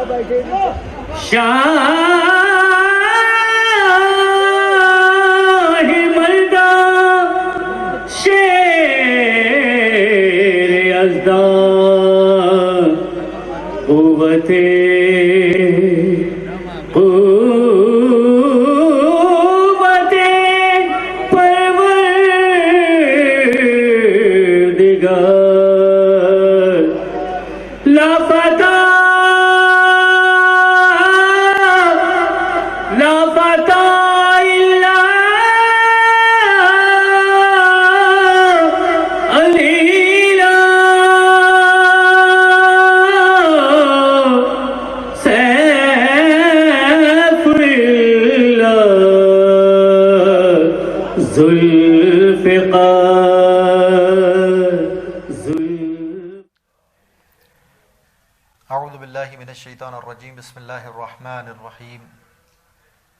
شاہ مردہ شیر ازدا قوت پروردگار لاپتہ لاپتہ الا علیلا سیف اللہ ذوالفقار. اعوذ باللہ من الشیطان الرجیم. بسم اللہ الرحمن الرحیم.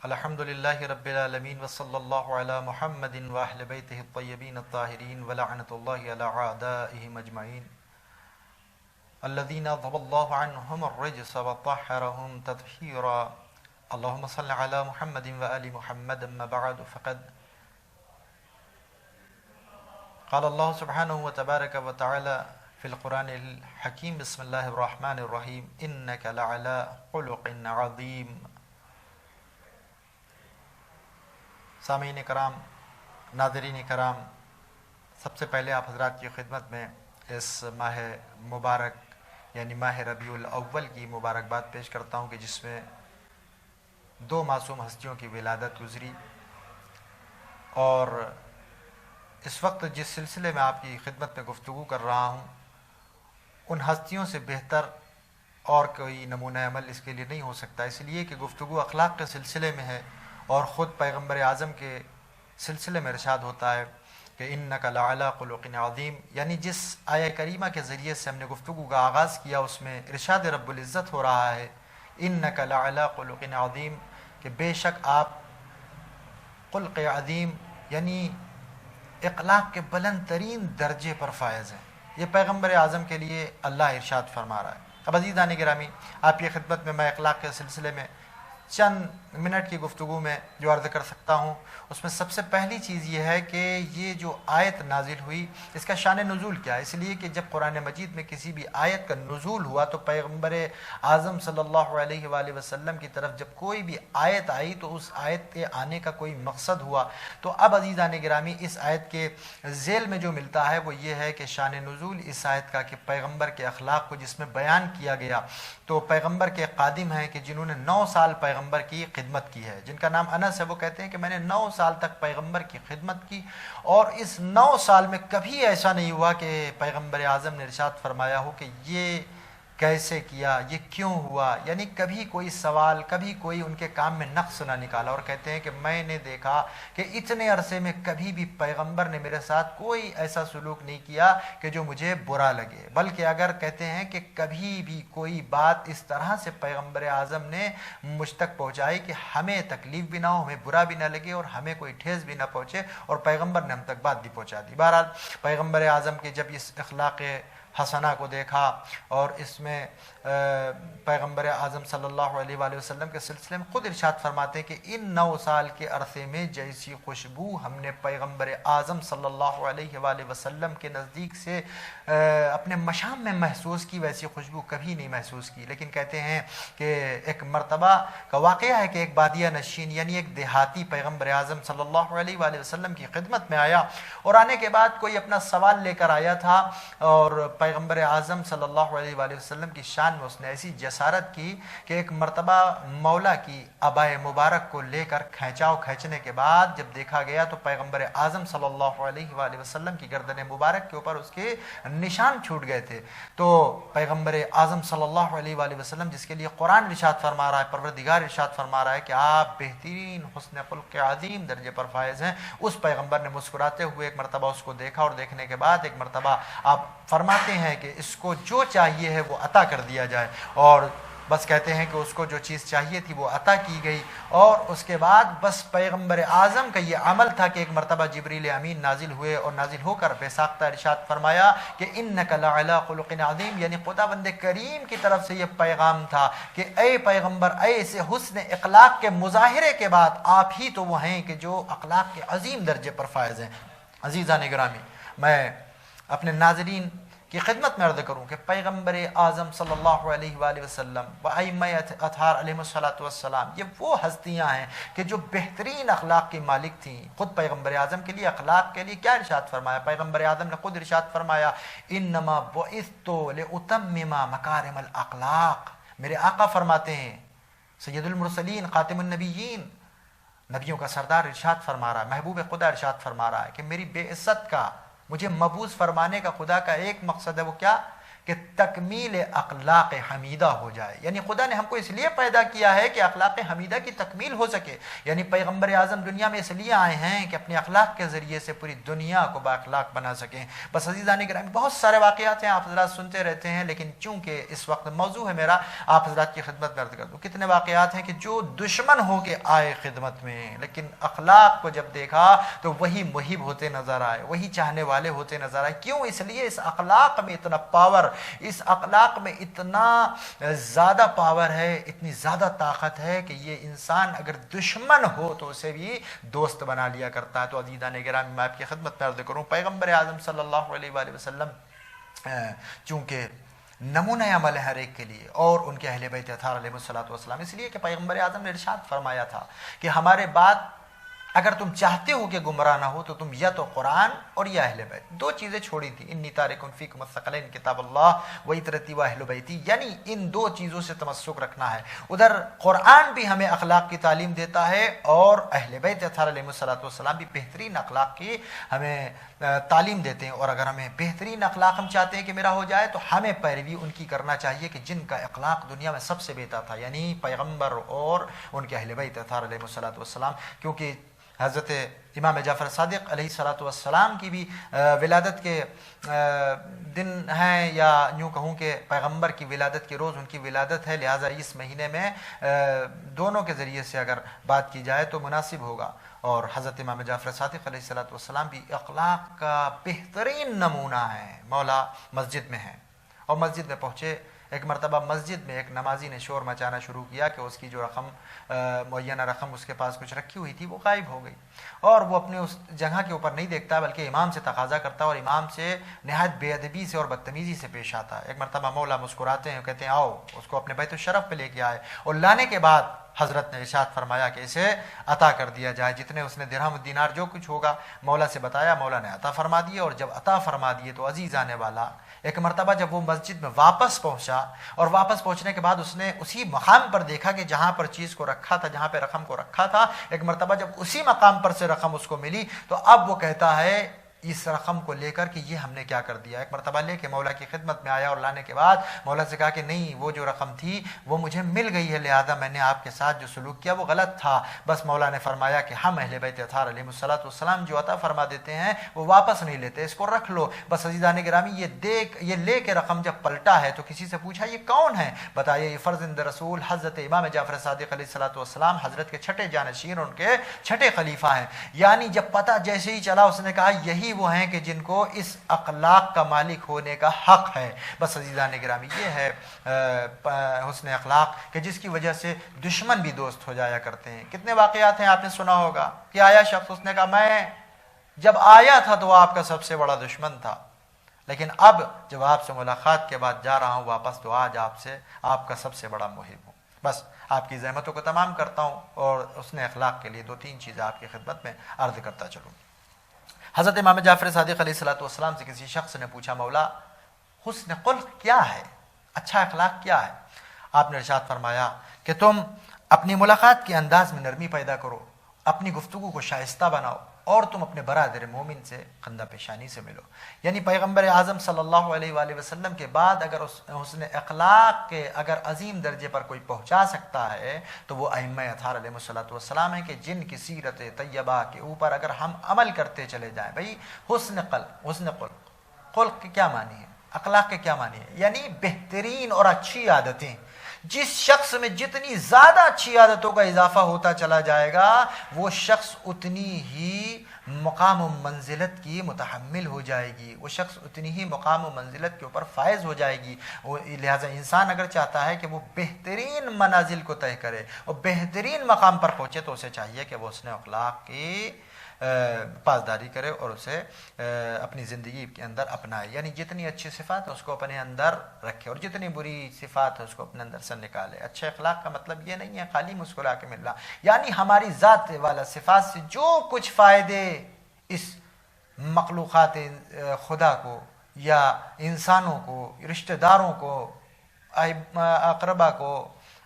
الحمدللہ رب العالمین وصلی اللہ علی محمد واہل بیتہ الطیبین الطاہرین ولعنۃ اللہ علی اعدائہم اجمعین الذین اذھب اللہ عنہم الرجس وطہرہم تطہیرا. اللہم صل علی محمد وآل محمد. اما بعد فقد قال اللہ سبحانہ وتبارک وتعالی فی القرآن الحکیم. بسم اللہ الرحمن الرحیم. انک لعلی خلق عظیم. سامعین کرام، ناظرین کرام، سب سے پہلے آپ حضرات کی خدمت میں اس ماہ مبارک یعنی ماہ ربیع الاول کی مبارکباد پیش کرتا ہوں کہ جس میں دو معصوم ہستیوں کی ولادت گزری، اور اس وقت جس سلسلے میں آپ کی خدمت میں گفتگو کر رہا ہوں ان ہستیوں سے بہتر اور کوئی نمونہ عمل اس کے لیے نہیں ہو سکتا، اس لیے کہ گفتگو اخلاق کے سلسلے میں ہے، اور خود پیغمبر اعظم کے سلسلے میں ارشاد ہوتا ہے کہ انک لعلی خلق عظیم. یعنی جس آیہ کریمہ کے ذریعے سے ہم نے گفتگو کا آغاز کیا اس میں ارشاد رب العزت ہو رہا ہے انک لعلی خلق عظیم، کہ بے شک آپ خلق عظیم یعنی اخلاق کے بلند ترین درجے پر فائز ہیں. یہ پیغمبر اعظم کے لیے اللہ ارشاد فرما رہا ہے. اب عزیزان گرامی، آپ کی خدمت میں میں اخلاق کے سلسلے میں چند منٹ کی گفتگو میں جو عرض کر سکتا ہوں اس میں سب سے پہلی چیز یہ ہے کہ یہ جو آیت نازل ہوئی اس کا شان نزول کیا ہے. اس لیے کہ جب قرآن مجید میں کسی بھی آیت کا نزول ہوا تو پیغمبر اعظم صلی اللہ علیہ وآلہ وسلم کی طرف جب کوئی بھی آیت آئی تو اس آیت کے آنے کا کوئی مقصد ہوا. تو اب عزیزان گرامی اس آیت کے ذیل میں جو ملتا ہے وہ یہ ہے کہ شان نزول اس آیت کا کہ پیغمبر کے اخلاق کو جس میں بیان کیا گیا. تو پیغمبر کے خادم ہیں کہ جنہوں نے 9 سال پیغمبر کی خدمت کی ہے، جن کا نام انس ہے. وہ کہتے ہیں کہ میں نے 9 سال تک پیغمبر کی خدمت کی، اور اس 9 سال میں کبھی ایسا نہیں ہوا کہ پیغمبر اعظم نے ارشاد فرمایا ہو کہ یہ کیسے کیا، یہ کیوں ہوا، یعنی کبھی کوئی سوال، کبھی کوئی ان کے کام میں نقص نہ نکالا. اور کہتے ہیں کہ میں نے دیکھا کہ اتنے عرصے میں کبھی بھی پیغمبر نے میرے ساتھ کوئی ایسا سلوک نہیں کیا کہ جو مجھے برا لگے، بلکہ اگر کہتے ہیں کہ کبھی بھی کوئی بات اس طرح سے پیغمبر اعظم نے مجھ تک پہنچائی کہ ہمیں تکلیف بھی نہ ہو، ہمیں برا بھی نہ لگے اور ہمیں کوئی ٹھیس بھی نہ پہنچے، اور پیغمبر نے ہم تک بات بھی پہنچا دی. بہرحال پیغمبر اعظم کے جب اس اخلاق حسنہ کو دیکھا، اور اس میں پیغمبر اعظم صلی اللہ علیہ وآلہ وسلم کے سلسلے میں خود ارشاد فرماتے ہیں کہ ان 9 سال کے عرصے میں جیسی خوشبو ہم نے پیغمبر اعظم صلی اللہ علیہ وآلہ وسلم کے نزدیک سے اپنے مشام میں محسوس کی ویسی خوشبو کبھی نہیں محسوس کی. لیکن کہتے ہیں کہ ایک مرتبہ کا واقعہ ہے کہ ایک بادیہ نشین یعنی ایک دیہاتی پیغمبر اعظم صلی اللہ علیہ وآلہ وسلم کی خدمت میں آیا، اور آنے کے بعد کوئی اپنا سوال لے کر آیا تھا، اور پیغمبر اعظم صلی اللہ علیہ وآلہ وسلم کی شان میں اس نے ایسی جسارت کی کہ ایک مرتبہ مولا کی عبائے مبارک کو لے کر کھینچنے کے بعد جب دیکھا گیا تو پیغمبر اعظم صلی اللہ علیہ وآلہ وسلم کی گردن مبارک کے اوپر اس کے نشان چھوٹ گئے تھے. تو پیغمبر اعظم صلی اللہ علیہ وآلہ وسلم جس کے لیے قرآن ارشاد فرما رہا ہے، پروردگار ارشاد فرما رہا ہے کہ آپ بہترین حسن خلق عظیم درجے پر فائز ہیں، اس پیغمبر نے مسکراتے ہوئے ایک مرتبہ اس کو دیکھا، اور دیکھنے کے بعد ایک مرتبہ آپ فرماتے ہیں کہ اس کو جو چاہیے ہے وہ عطا کر دیا جائے. اور بس کہتے ہیں کہ اس کو جو چیز چاہیے تھی وہ عطا کی گئی، اور اس کے بعد بس پیغمبر اعظم کا یہ عمل تھا کہ ایک مرتبہ جبریل امین نازل ہوئے اور نازل ہو کر بے ساختہ ارشاد فرمایا کہ انک لعلی خلق عظیم، یعنی خداوند کریم کی طرف سے یہ پیغام تھا کہ اے پیغمبر، ایسے حسن اخلاق کے مظاہرے کے بعد آپ ہی تو وہ ہیں کہ جو اخلاق کے عظیم درجے پر فائز ہیں۔ عزیزان گرامی، میں اپنے ناظرین کی خدمت میں عرض کروں کہ پیغمبر اعظم صلی اللہ علیہ وآلہ وسلم و ائمہ اطہار علیہم السلام یہ وہ ہستیاں ہیں کہ جو بہترین اخلاق کی مالک تھیں۔ خود پیغمبر اعظم کے لیے اخلاق کے لیے کیا ارشاد فرمایا؟ پیغمبر اعظم نے خود ارشاد فرمایا انما بعثت لاتمم مکارم الاخلاق۔ میرے آقا فرماتے ہیں، سید المرسلین خاتم النبیین، نبیوں کا سردار ارشاد فرما رہا ہے، محبوب خدا ارشاد فرما رہا ہے کہ میری بے عزت کا، مجھے مبعوث فرمانے کا خدا کا ایک مقصد ہے، وہ کیا؟ کہ تکمیل اخلاق حمیدہ ہو جائے۔ یعنی خدا نے ہم کو اس لیے پیدا کیا ہے کہ اخلاق حمیدہ کی تکمیل ہو سکے۔ یعنی پیغمبر اعظم دنیا میں اس لیے آئے ہیں کہ اپنے اخلاق کے ذریعے سے پوری دنیا کو با اخلاق بنا سکیں۔ بس عزیزان گرامی، بہت سارے واقعات ہیں، آپ حضرات سنتے رہتے ہیں، لیکن چونکہ اس وقت موضوع ہے میرا آپ حضرات کی خدمت میں عرض کر دوں۔ کتنے واقعات ہیں کہ جو دشمن ہو کے آئے خدمت میں، لیکن اخلاق کو جب دیکھا تو وہی محب ہوتے نظر آئے، وہی چاہنے والے ہوتے نظر آئے۔ کیوں؟ اس لیے اس اخلاق میں اتنا پاور، اس اخلاق میں اتنا زیادہ پاور ہے، اتنی زیادہ طاقت ہے کہ یہ انسان اگر دشمن ہو تو اسے بھی دوست بنا لیا کرتا ہے۔ تو عزیزان گرامی، میں آپ کی خدمت میں عرض کروں، پیغمبر اعظم صلی اللہ علیہ وآلہ وسلم چونکہ نمونہ عمل ہے ہر ایک کے لیے، اور ان کے اہل بیت اطہار علیہ السلام، اس لیے کہ پیغمبر اعظم نے ارشاد فرمایا تھا کہ ہمارے بعد اگر تم چاہتے ہو کہ گمراہ نہ ہو تو تم یا تو قرآن اور یا اہل بیت، دو چیزیں چھوڑی تھی، انی تارک فیکم الثقلین کتاب اللہ و عترتی و اہل بیتی، یعنی ان دو چیزوں سے تمسک رکھنا ہے۔ ادھر قرآن بھی ہمیں اخلاق کی تعلیم دیتا ہے، اور اہل بیت اطہار علیہ السلام بھی بہترین اخلاق کی ہمیں تعلیم دیتے ہیں۔ اور اگر ہمیں بہترین اخلاق ہم چاہتے ہیں کہ میرا ہو جائے تو ہمیں پیروی ان کی کرنا چاہیے کہ جن کا اخلاق دنیا میں سب سے بہتر تھا، یعنی پیغمبر اور ان کے اہل بیت اطہار علیہ السلام۔ کیونکہ حضرت امام جعفر صادق علیہ السلام کی بھی ولادت کے دن ہیں، یا یوں کہوں کہ پیغمبر کی ولادت کے روز ان کی ولادت ہے، لہٰذا اس مہینے میں دونوں کے ذریعے سے اگر بات کی جائے تو مناسب ہوگا۔ اور حضرت امام جعفر صادق علیہ السلام بھی اخلاق کا بہترین نمونہ ہے۔ مولا مسجد میں ہیں، اور مسجد میں پہنچے، ایک مرتبہ مسجد میں ایک نمازی نے شور مچانا شروع کیا کہ اس کی جو رقم معینہ رقم اس کے پاس کچھ رکھی ہوئی تھی وہ غائب ہو گئی، اور وہ اپنے اس جگہ کے اوپر نہیں دیکھتا بلکہ امام سے تقاضا کرتا، اور امام سے نہایت بے ادبی سے اور بدتمیزی سے پیش آتا ہے۔ ایک مرتبہ مولا مسکراتے ہیں، کہتے ہیں آؤ اس کو اپنے بیت الشرف پہ لے کے آئے، اور لانے کے بعد حضرت نے ارشاد فرمایا کہ اسے عطا کر دیا جائے، جتنے اس نے درہم و دینار جو کچھ ہوگا مولا سے بتایا، مولا نے عطا فرما دیے۔ اور جب عطا فرما دیے تو عزیز آنے والا، ایک مرتبہ جب وہ مسجد میں واپس پہنچا، اور واپس پہنچنے کے بعد اس نے اسی مقام پر دیکھا کہ جہاں پر چیز کو رکھا تھا، جہاں پہ رقم کو رکھا تھا، ایک مرتبہ جب اسی مقام پر سے رقم اس کو ملی تو اب وہ کہتا ہے اس رقم کو لے کر کہ یہ ہم نے کیا کر دیا۔ ایک مرتبہ لے کے مولا کی خدمت میں آیا، اور لانے کے بعد مولا سے کہا کہ نہیں، وہ جو رقم تھی وہ مجھے مل گئی ہے، لہذا میں نے آپ کے ساتھ جو سلوک کیا وہ غلط تھا۔ بس مولا نے فرمایا کہ ہم اہل بیت اطہار علیہ السلام جو عطا فرما دیتے ہیں وہ واپس نہیں لیتے، اس کو رکھ لو۔ بس عزیزان گرامی، یہ لے کے رقم جب پلٹا ہے تو کسی سے پوچھا یہ کون ہے؟ بتایا یہ فرزند رسول حضرت امام جعفر صادق علیہ السلام، حضرت کے چھٹے جانشین، ان کے چھٹے خلیفہ ہیں۔ یعنی جب پتہ جیسے ہی چلا، اس نے کہا یہی وہ ہیں کہ جن کو اس اخلاق کا مالک ہونے کا حق ہے۔ بس عزیزان گرامی، یہ ہے حسن اخلاق کہ جس کی وجہ سے دشمن بھی دوست ہو جایا کرتے ہیں۔ کتنے واقعات ہیں، آپ نے سنا ہوگا کہ آیا شخص، اس نے کہا میں جب آیا تھا تو آپ کا سب سے بڑا دشمن تھا، لیکن اب جب آپ سے ملاقات کے بعد جا رہا ہوں واپس تو آج آپ کا سب سے بڑا محب ہوں۔ بس آپ کی زحمتوں کو تمام کرتا ہوں، اور حسن اخلاق کے لیے دو تین چیزیں آپ کی خدمت میں عرض کرتا چلوں۔ حضرت امام جعفر صادق علیہ السلام سے کسی شخص نے پوچھا مولا حسن خلق کیا ہے، اچھا اخلاق کیا ہے؟ آپ نے ارشاد فرمایا کہ تم اپنی ملاقات کے انداز میں نرمی پیدا کرو، اپنی گفتگو کو شائستہ بناؤ، اور تم اپنے برادر مومن سے خندہ پیشانی سے ملو۔ یعنی پیغمبر اعظم صلی اللہ علیہ وآلہ وسلم کے بعد اگر حسن اخلاق کے اگر عظیم درجے پر کوئی پہنچا سکتا ہے تو وہ ائمہ اطہار علیہ السلام ہیں، کہ جن کی سیرت طیبہ کے اوپر اگر ہم عمل کرتے چلے جائیں۔ بھائی حسن خلق کے کیا معنی ہے، اخلاق کے کیا معنی ہے؟ یعنی بہترین اور اچھی عادتیں جس شخص میں جتنی زیادہ اچھی عادتوں کا اضافہ ہوتا چلا جائے گا وہ شخص اتنی ہی مقام و منزلت کی متحمل ہو جائے گی، وہ شخص اتنی ہی مقام و منزلت کے اوپر فائز ہو جائے گی۔ لہٰذا انسان اگر چاہتا ہے کہ وہ بہترین منازل کو طے کرے اور بہترین مقام پر پہنچے تو اسے چاہیے کہ وہ حسن اخلاق کی پاسداری کرے اور اسے اپنی زندگی کے اندر اپنائے، یعنی جتنی اچھی صفات ہے اس کو اپنے اندر رکھے اور جتنی بری صفات ہے اس کو اپنے اندر سے نکالے۔ اچھے اخلاق کا مطلب یہ نہیں ہے خالی مسکرا کے ملنا، یعنی ہماری ذات والا صفات سے جو کچھ فائدے اس مخلوقات خدا کو یا انسانوں کو، رشتہ داروں کو، اقربا کو،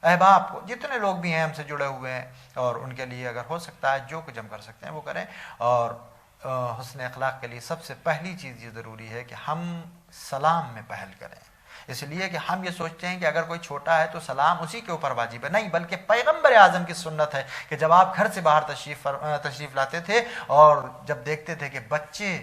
احباب کو، جتنے لوگ بھی ہیں ہم سے جڑے ہوئے ہیں، اور ان کے لیے اگر ہو سکتا ہے جو کچھ ہم کر سکتے ہیں وہ کریں۔ اور حسن اخلاق کے لیے سب سے پہلی چیز یہ ضروری ہے کہ ہم سلام میں پہل کریں، اس لیے کہ ہم یہ سوچتے ہیں کہ اگر کوئی چھوٹا ہے تو سلام اسی کے اوپر واجب ہے، نہیں، بلکہ پیغمبر اعظم کی سنت ہے کہ جب آپ گھر سے باہر تشریف لاتے تھے اور جب دیکھتے تھے کہ بچے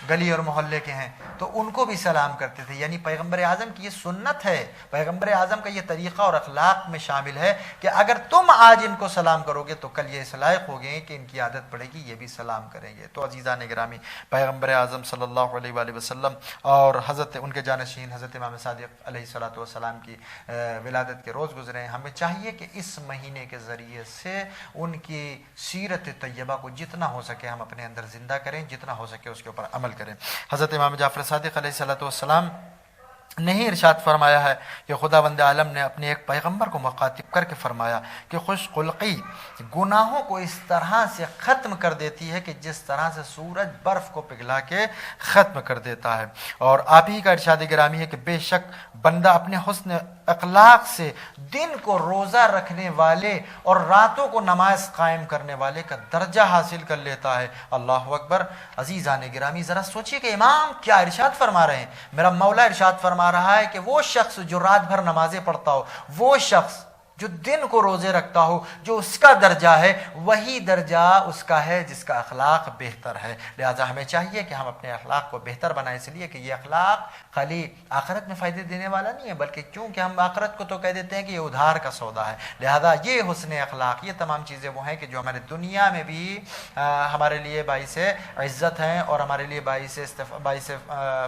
گلی اور محلے کے ہیں تو ان کو بھی سلام کرتے تھے، یعنی پیغمبر اعظم کی یہ سنت ہے، پیغمبر اعظم کا یہ طریقہ اور اخلاق میں شامل ہے کہ اگر تم آج ان کو سلام کرو گے تو کل یہ اس لائق ہو گئے کہ ان کی عادت پڑے گی یہ بھی سلام کریں گے۔ تو عزیزان گرامی، پیغمبر اعظم صلی اللہ علیہ وآلہ وسلم اور حضرت ان کے جانشین حضرت امام صادق علیہ الصلوۃ والسلام کی ولادت کے روز گزرے ہیں، ہمیں چاہیے کہ اس مہینے کے ذریعے سے ان کی سیرت طیبہ کو جتنا ہو سکے ہم اپنے اندر زندہ کریں، جتنا ہو سکے اس کے اوپر عمل کریں۔ حضرت امام جعفر صادق علیہ الصلوۃ والسلام نے ہی ارشاد فرمایا ہے کہ خداوند عالم نے اپنے ایک پیغمبر کو مخاطب کر کے فرمایا کہ خوش خلقی گناہوں کو اس طرح سے ختم کر دیتی ہے کہ جس طرح سے سورج برف کو پگھلا کے ختم کر دیتا ہے، اور آپ ہی کا ارشاد گرامی ہے کہ بے شک بندہ اپنے حسن اخلاق سے دن کو روزہ رکھنے والے اور راتوں کو نماز قائم کرنے والے کا درجہ حاصل کر لیتا ہے۔ اللہ اکبر۔ عزیزان گرامی، ذرا سوچئے کہ امام کیا ارشاد فرما رہے ہیں۔ میرا مولا ارشاد فرما رہا ہے کہ وہ شخص جو رات بھر نمازیں پڑھتا ہو، وہ شخص جو دن کو روزے رکھتا ہو، جو اس کا درجہ ہے وہی درجہ اس کا ہے جس کا اخلاق بہتر ہے۔ لہذا ہمیں چاہیے کہ ہم اپنے اخلاق کو بہتر بنائیں، اس لیے کہ یہ اخلاق خالی آخرت میں فائدے دینے والا نہیں ہے، بلکہ کیونکہ ہم آخرت کو تو کہہ دیتے ہیں کہ یہ ادھار کا سودا ہے، لہذا یہ حسن اخلاق، یہ تمام چیزیں وہ ہیں کہ جو ہمارے دنیا میں بھی ہمارے لیے باعث عزت ہیں اور ہمارے لیے باعث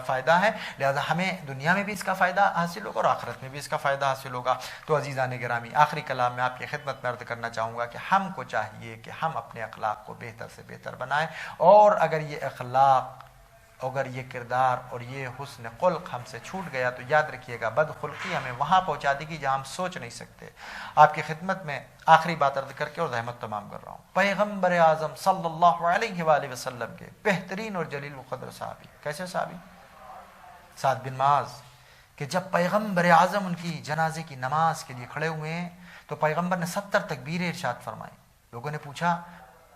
فائدہ ہیں، لہذا ہمیں دنیا میں بھی اس کا فائدہ حاصل ہوگا اور آخرت میں بھی اس کا فائدہ حاصل ہوگا۔ تو عزیزان گرامی، آخری کلام میں آپ کی خدمت میں عرض کرنا چاہوں گا کہ ہم کو چاہیے کہ ہم اپنے اخلاق کو بہتر سے بہتر بنائیں، اور اگر یہ اخلاق، اگر یہ کردار اور یہ حسن خلق ہم سے چھوٹ گیا تو یاد رکھیے گا بدخلقی ہمیں وہاں پہنچا دے گی جہاں ہم سوچ نہیں سکتے۔ آپ کی خدمت میں آخری بات عرض کر کے اور رحمت تمام کر رہا ہوں۔ پیغمبر اعظم صلی اللہ علیہ وآلہ وسلم کے بہترین اور جلیل القدر صحابی، کیسے صحابی؟ سعد بن معاذ، کہ جب پیغمبر اعظم ان کی جنازے کی نماز کے لیے کھڑے ہوئے ہیں تو پیغمبر نے 70 تکبیریں ارشاد فرمائی۔ لوگوں نے پوچھا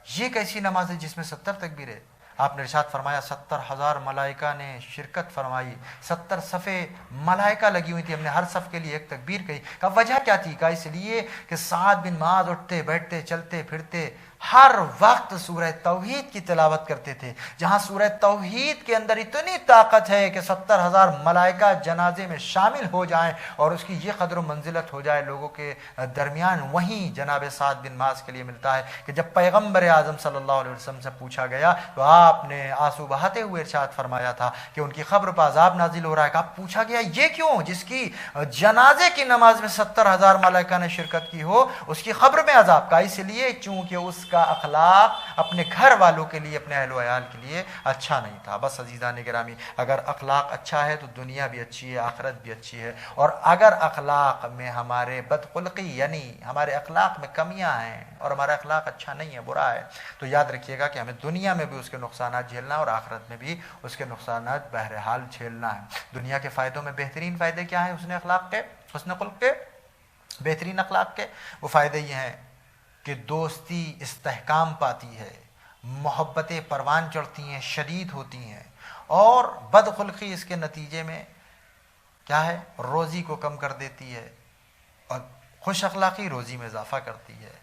یہ کیسی نماز ہے جس میں 70 تکبیریں؟ آپ نے ارشاد فرمایا 70,000 ملائکہ نے شرکت فرمائی، 70 صفیں ملائکہ لگی ہوئی تھی، ہم نے ہر صف کے لیے ایک تکبیر کہی۔ کہا وجہ کیا تھی؟ کہا اس لیے کہ سعد بن معاذ اٹھتے بیٹھتے چلتے پھرتے ہر وقت سورہ توحید کی تلاوت کرتے تھے، جہاں سورہ توحید کے اندر اتنی طاقت ہے کہ 70,000 ملائکہ جنازے میں شامل ہو جائیں اور اس کی یہ قدر و منزلت ہو جائے لوگوں کے درمیان، وہیں جناب سعد بن معاذ کے لیے ملتا ہے کہ جب پیغمبر اعظم صلی اللہ علیہ وسلم سے پوچھا گیا تو آپ نے آنسو بہاتے ہوئے ارشاد فرمایا تھا کہ ان کی قبر پر عذاب نازل ہو رہا ہے۔ کہ آپ پوچھا گیا یہ کیوں؟ جس کی جنازے کی نماز میں 70,000 ملائکہ نے شرکت کی ہو اس کی قبر میں عذاب؟ کا اس لیے چونکہ اس کا اخلاق اپنے گھر والوں کے لیے، اپنے اہل و عیال کے لیے اچھا نہیں تھا۔ بس عزیزان گرامی، اگر اخلاق اچھا ہے تو دنیا بھی اچھی ہے، آخرت بھی اچھی ہے، اور اگر اخلاق میں ہمارے بدخلقی یعنی ہمارے اخلاق میں کمیاں ہیں اور ہمارا اخلاق اچھا نہیں ہے، برا ہے، تو یاد رکھیے گا کہ ہمیں دنیا میں بھی اس کے نقصانات جھیلنا ہے اور آخرت میں بھی اس کے نقصانات بہرحال جھیلنا ہے۔ دنیا کے فائدوں میں بہترین فائدے کیا ہیں حسن اخلاق کے، حسن خلق کے، بہترین اخلاق کے؟ وہ فائدے یہ ہیں کہ دوستی استحکام پاتی ہے، محبتیں پروان چڑھتی ہیں، شدید ہوتی ہیں، اور بدخلقی اس کے نتیجے میں کیا ہے؟ روزی کو کم کر دیتی ہے، اور خوش اخلاقی روزی میں اضافہ کرتی ہے،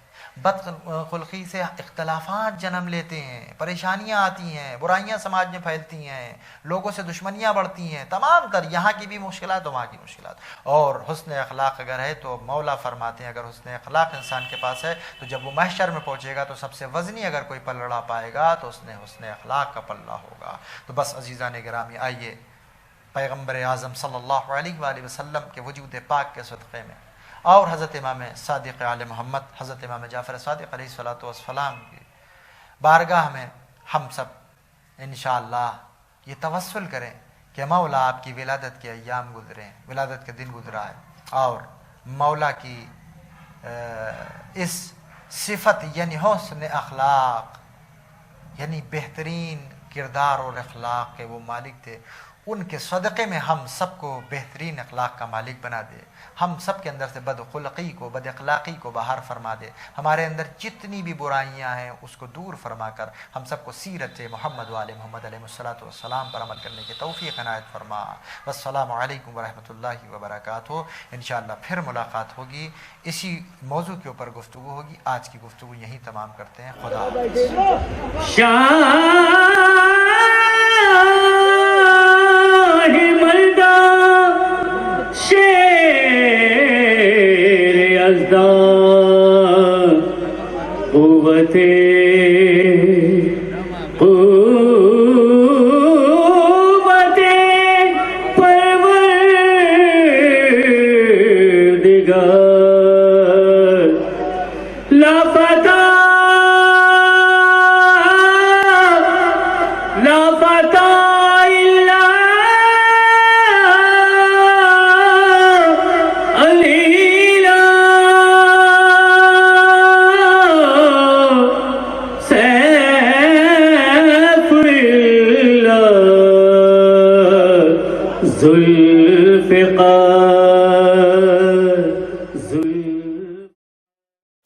بد خلقی سے اختلافات جنم لیتے ہیں، پریشانیاں آتی ہیں، برائیاں سماج میں پھیلتی ہیں، لوگوں سے دشمنیاں بڑھتی ہیں، تمام تر یہاں کی بھی مشکلات وہاں کی مشکلات۔ اور حسن اخلاق اگر ہے تو مولا فرماتے ہیں اگر حسن اخلاق انسان کے پاس ہے تو جب وہ محشر میں پہنچے گا تو سب سے وزنی اگر کوئی پلڑا پائے گا تو اس نے حسن اخلاق کا پلہ ہوگا۔ تو بس عزیزان گرامی، آئیے پیغمبر اعظم صلی اللہ علیہ وآلہ وسلم کے وجود پاک کے صدقے میں اور حضرت امام صادق آل محمد حضرت امام جعفر صادق علیہ الصلوۃ والسلام کی بارگاہ میں ہم سب انشاءاللہ یہ توسل کریں کہ مولا آپ کی ولادت کے ایام گزرے ہیں، ولادت کے دن گزرا ہے، اور مولا کی اس صفت یعنی حسن اخلاق یعنی بہترین کردار اور اخلاق کے وہ مالک تھے، ان کے صدقے میں ہم سب کو بہترین اخلاق کا مالک بنا دے، ہم سب کے اندر سے بد خلقی کو بد اخلاقی کو باہر فرما دے، ہمارے اندر جتنی بھی برائیاں ہیں اس کو دور فرما کر ہم سب کو سیرت محمد و آل محمد علیہ الصلوۃ والسلام پر عمل کرنے کی توفیق عنایت فرما۔ والسلام علیکم ورحمۃ اللہ وبرکاتہ۔ انشاءاللہ پھر ملاقات ہوگی، اسی موضوع کے اوپر گفتگو ہوگی۔ آج کی گفتگو یہیں تمام کرتے ہیں۔ خدا حافظ۔ ذل